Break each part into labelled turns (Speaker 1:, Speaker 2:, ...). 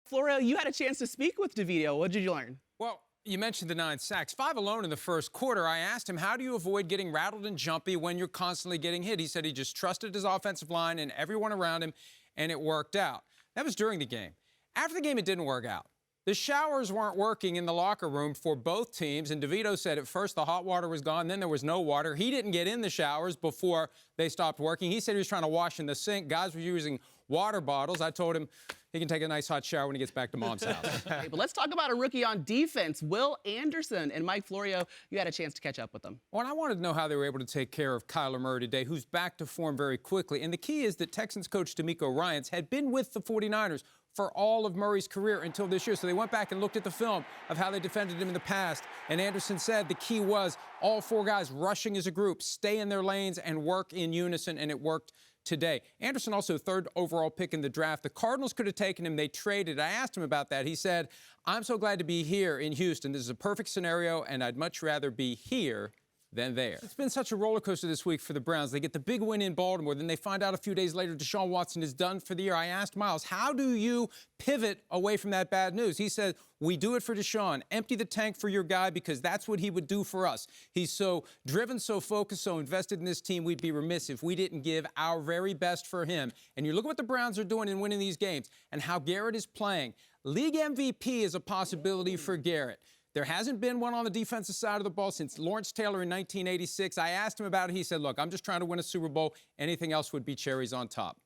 Speaker 1: Florio, you had a chance to speak with DeVito. What did you learn?
Speaker 2: Well, you mentioned the 9 sacks. 5 alone in the first quarter. I asked him, how do you avoid getting rattled and jumpy when you're constantly getting hit? He said he just trusted his offensive line and everyone around him, and it worked out. That was during the game. After the game, it didn't work out. The showers weren't working in the locker room for both teams, and DeVito said at first the hot water was gone, then there was no water. He didn't get in the showers before they stopped working. He said he was trying to wash in the sink. Guys were using water bottles. I told him he can take a nice hot shower when he gets back to Mom's house.
Speaker 1: Okay, but let's talk about a rookie on defense, Will Anderson. And Mike Florio, you had a chance to catch up with them.
Speaker 2: Well, I wanted to know how they were able to take care of Kyler Murray today, who's back to form very quickly. And the key is that Texans coach DeMeco Ryans had been with the 49ers for all of Murray's career until this year. So they went back and looked at the film of how they defended him in the past. And Anderson said the key was all 4 guys rushing as a group, stay in their lanes and work in unison, and it worked today. Anderson also 3rd overall pick in the draft. The Cardinals could have taken him. They traded. I asked him about that. He said, I'm so glad to be here in Houston. This is a perfect scenario, and I'd much rather be here than there. It's been such a roller coaster this week for the Browns. They get the big win in Baltimore. Then they find out a few days later Deshaun Watson is done for the year. I asked Miles, how do you pivot away from that bad news? He said, we do it for Deshaun. Empty the tank for your guy because that's what he would do for us. He's so driven, so focused, so invested in this team, we'd be remiss if we didn't give our very best for him. And you look at what the Browns are doing in winning these games and how Garrett is playing. League MVP is a possibility for Garrett. There hasn't been one on the defensive side of the ball since Lawrence Taylor in 1986. I asked him about it. He said, look, I'm just trying to win a Super Bowl. Anything else would be cherries on top.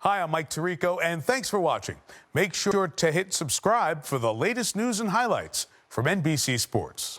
Speaker 3: Hi, I'm Mike Tirico, and thanks for watching. Make sure to hit subscribe for the latest news and highlights from NBC Sports.